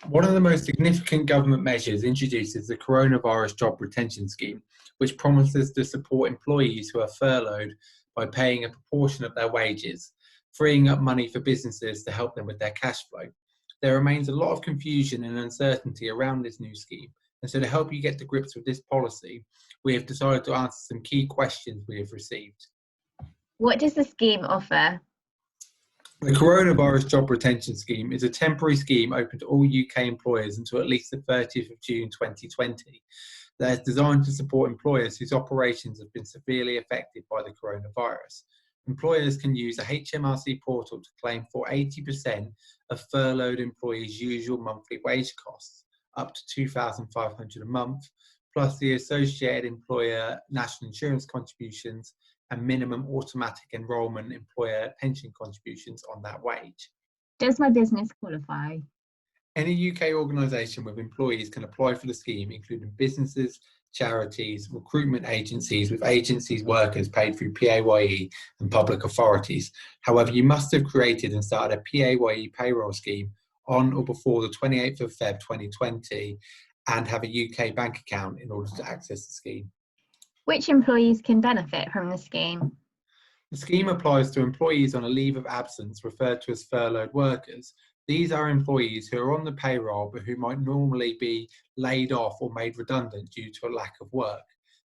One of the most significant government measures introduced is the coronavirus job retention scheme, which promises to support employees who are furloughed by paying a proportion of their wages, freeing up money for businesses to help them with their cash flow. There remains a lot of confusion and uncertainty around this new scheme, and so to help you get to grips with this policy, we have decided to answer some key questions we have received. What does the scheme offer? The Coronavirus Job Retention Scheme is a temporary scheme open to all UK employers until at least the 30th of June 2020 that is designed to support employers whose operations have been severely affected by the coronavirus. Employers can use a HMRC portal to claim for 80% of furloughed employees' usual monthly wage costs, up to £2,500 a month, plus the associated employer national insurance contributions and minimum automatic enrolment employer pension contributions on that wage. Does my business qualify? Any UK organisation with employees can apply for the scheme, including businesses, charities, recruitment agencies with agencies workers paid through PAYE and public authorities. However, you must have created and started a PAYE payroll scheme on or before the 28th of Feb 2020 and have a UK bank account in order to access the scheme. Which employees can benefit from the scheme? The scheme applies to employees on a leave of absence referred to as furloughed workers. These are employees who are on the payroll but who might normally be laid off or made redundant due to a lack of work.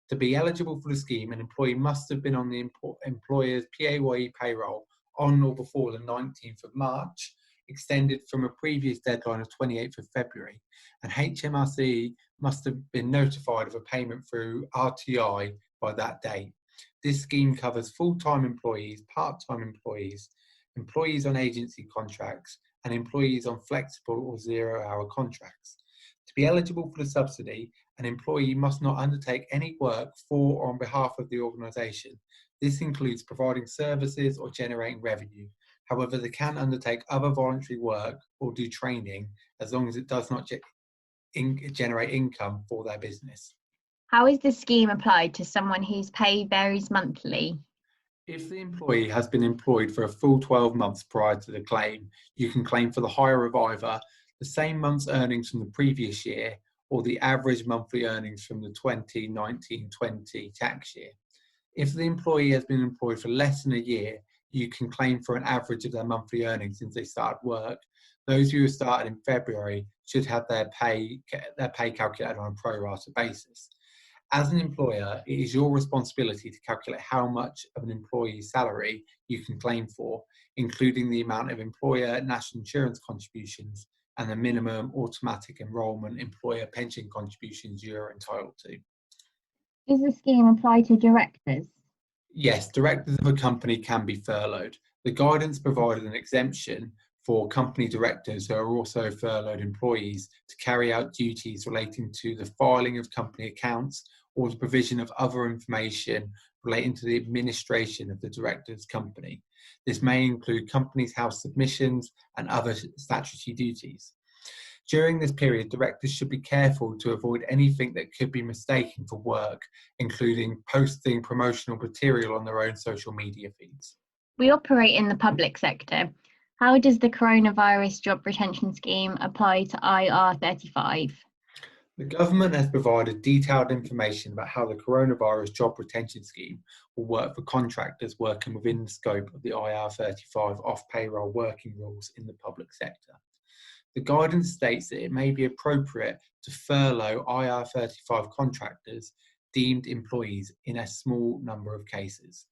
To be eligible for the scheme, an employee must have been on the employer's PAYE payroll on or before the 19th of March, extended from a previous deadline of 28th of February, and HMRC must have been notified of a payment through RTI by that date. This scheme covers full-time employees, part-time employees, employees on agency contracts, and employees on flexible or zero-hour contracts. To be eligible for the subsidy, an employee must not undertake any work for or on behalf of the organisation. This includes providing services or generating revenue. However, they can undertake other voluntary work or do training as long as it does not generate income for their business. How is the scheme applied to someone whose pay varies monthly? If the employee has been employed for a full 12 months prior to the claim, you can claim for the hire of either the same month's earnings from the previous year or the average monthly earnings from the 2019-20 tax year. If the employee has been employed for less than a year, you can claim for an average of their monthly earnings since they started work. Those who have started in February should have their pay calculated on a pro rata basis. As an employer, it is your responsibility to calculate how much of an employee's salary you can claim for, including the amount of employer national insurance contributions and the minimum automatic enrolment employer pension contributions you are entitled to. Does the scheme apply to directors? Yes, directors of a company can be furloughed. The guidance provided an exemption for company directors who are also furloughed employees to carry out duties relating to the filing of company accounts or the provision of other information relating to the administration of the director's company. This may include company's house submissions and other statutory duties. During this period, directors should be careful to avoid anything that could be mistaken for work, including posting promotional material on their own social media feeds. We operate in the public sector. How does the Coronavirus Job Retention Scheme apply to IR35? The government has provided detailed information about how the Coronavirus Job Retention Scheme will work for contractors working within the scope of the IR35 off-payroll working rules in the public sector. The guidance states that it may be appropriate to furlough IR35 contractors deemed employees in a small number of cases.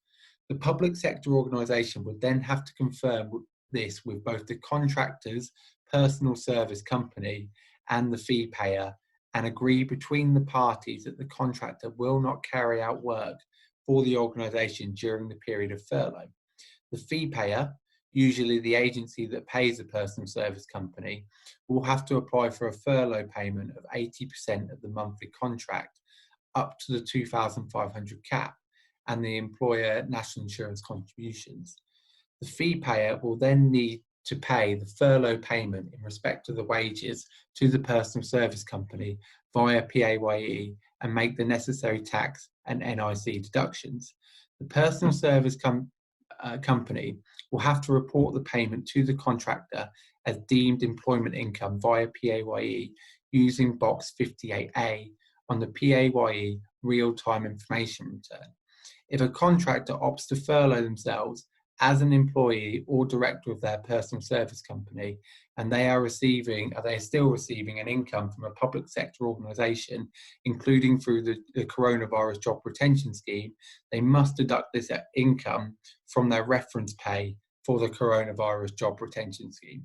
The public sector organisation would then have to confirm this with both the contractor's personal service company and the fee payer and agree between the parties that the contractor will not carry out work for the organisation during the period of furlough. The fee payer, usually the agency that pays the personal service company, will have to apply for a furlough payment of 80% of the monthly contract up to the 2,500 cap and the employer national insurance contributions. The fee payer will then need to pay the furlough payment in respect of the wages to the personal service company via PAYE and make the necessary tax and NIC deductions. The personal service company will have to report the payment to the contractor as deemed employment income via PAYE using box 58A on the PAYE real-time information return. If a contractor opts to furlough themselves as an employee or director of their personal service company, and they are still receiving an income from a public sector organisation, including through the coronavirus job retention scheme, they must deduct this income from their reference pay for the coronavirus job retention scheme.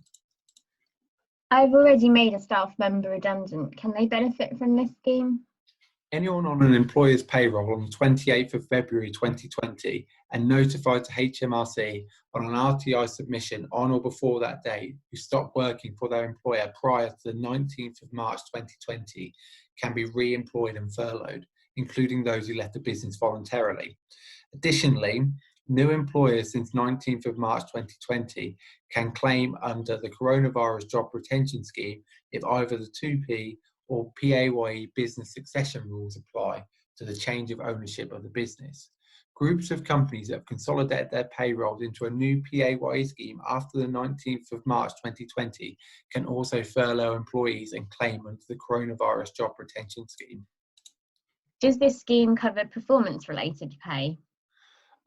I've already made a staff member redundant. Can they benefit from this scheme? Anyone on an employer's payroll on the 28th of February 2020 and notified to HMRC on an RTI submission on or before that date who stopped working for their employer prior to the 19th of March 2020 can be re-employed and furloughed, including those who left the business voluntarily. Additionally, new employers since 19th of March 2020 can claim under the Coronavirus Job Retention Scheme if either the 2P or PAYE business succession rules apply to the change of ownership of the business. Groups of companies that have consolidated their payrolls into a new PAYE scheme after the 19th of March 2020 can also furlough employees and claim under the Coronavirus Job Retention Scheme. Does this scheme cover performance-related pay?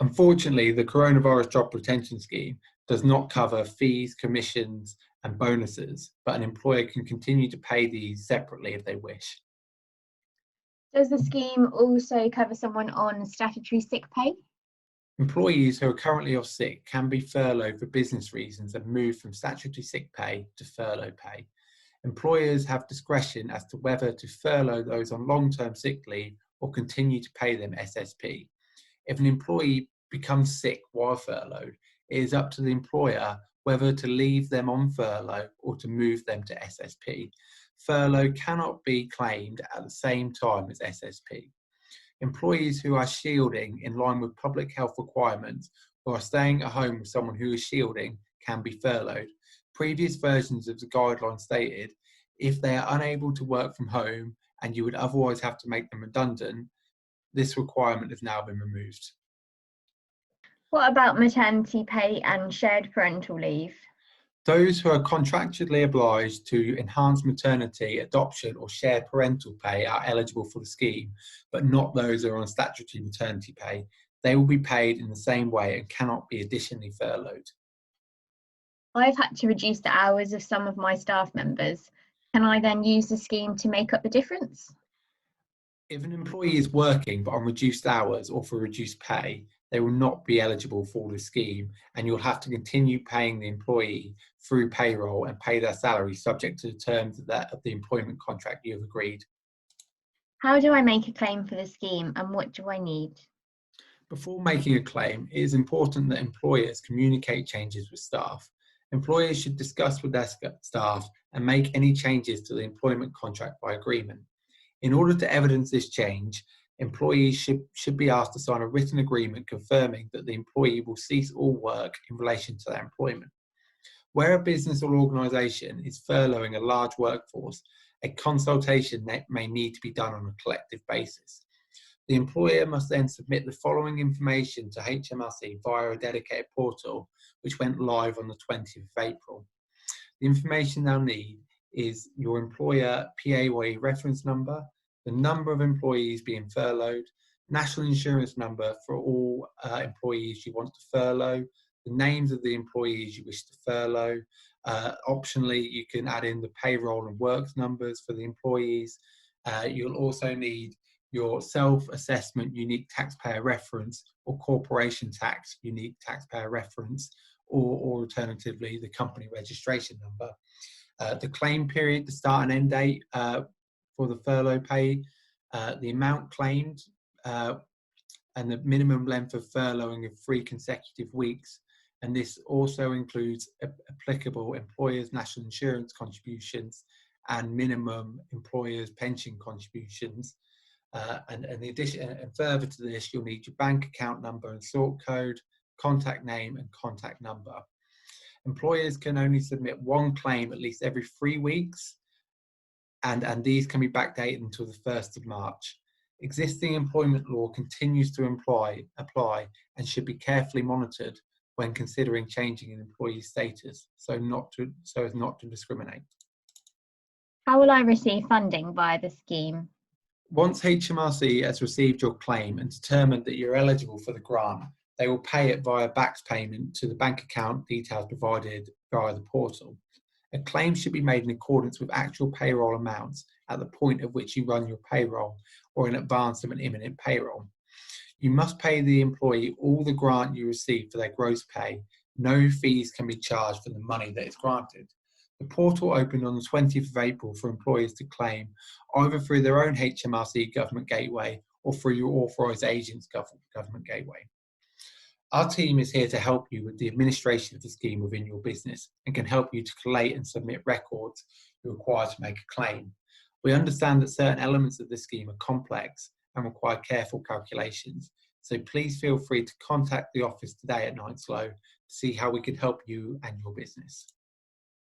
Unfortunately, the Coronavirus Job Retention Scheme does not cover fees, commissions, and bonuses, but an employer can continue to pay these separately if they wish. Does the scheme also cover someone on statutory sick pay? Employees who are currently off sick can be furloughed for business reasons and moved from statutory sick pay to furlough pay. Employers have discretion as to whether to furlough those on long-term sick leave or continue to pay them SSP. If an employee becomes sick while furloughed, it is up to the employer whether to leave them on furlough or to move them to SSP. Furlough cannot be claimed at the same time as SSP. Employees who are shielding in line with public health requirements or are staying at home with someone who is shielding can be furloughed. Previous versions of the guideline stated if they are unable to work from home and you would otherwise have to make them redundant, this requirement has now been removed. What about maternity pay and shared parental leave? Those who are contractually obliged to enhance maternity, adoption or shared parental pay are eligible for the scheme, but not those who are on statutory maternity pay. They will be paid in the same way and cannot be additionally furloughed. I've had to reduce the hours of some of my staff members. Can I then use the scheme to make up the difference? If an employee is working but on reduced hours or for reduced pay, they will not be eligible for the scheme, and you'll have to continue paying the employee through payroll and pay their salary subject to the terms of the employment contract you have agreed. How do I make a claim for the scheme and what do I need? Before making a claim, it is important that employers communicate changes with staff. Employers should discuss with their staff and make any changes to the employment contract by agreement. In order to evidence this change, employees should be asked to sign a written agreement confirming that the employee will cease all work in relation to their employment. Where a business or organisation is furloughing a large workforce, a consultation may need to be done on a collective basis. The employer must then submit the following information to HMRC via a dedicated portal, which went live on the 20th of April. The information they'll need is your employer PAYE reference number, the number of employees being furloughed, national insurance number for all employees you want to furlough, the names of the employees you wish to furlough. Optionally, you can add in the payroll and works numbers for the employees. You'll also need your self-assessment unique taxpayer reference or corporation tax unique taxpayer reference, or alternatively, the company registration number. The claim period, the start and end date for the furlough pay, the amount claimed, and the minimum length of furloughing of 3 consecutive weeks. And this also includes applicable employers' national insurance contributions and minimum employers' pension contributions. And further to this, you'll need your bank account number and sort code, contact name and contact number. Employers can only submit one claim at least every 3 weeks, and these can be backdated until the 1st of March. Existing employment law continues to apply and should be carefully monitored when considering changing an employee's status, so as not to discriminate. How will I receive funding via the scheme? Once HMRC has received your claim and determined that you're eligible for the grant, they will pay it via BACS payment to the bank account details provided via the portal. A claim should be made in accordance with actual payroll amounts at the point at which you run your payroll or in advance of an imminent payroll. You must pay the employee all the grant you receive for their gross pay. No fees can be charged for the money that is granted. The portal opened on the 20th of April for employers to claim either through their own HMRC government gateway or through your authorised agent's government gateway. Our team is here to help you with the administration of the scheme within your business and can help you to collate and submit records you require to make a claim. We understand that certain elements of the scheme are complex and require careful calculations, so please feel free to contact the office today at Nights Low to see how we can help you and your business.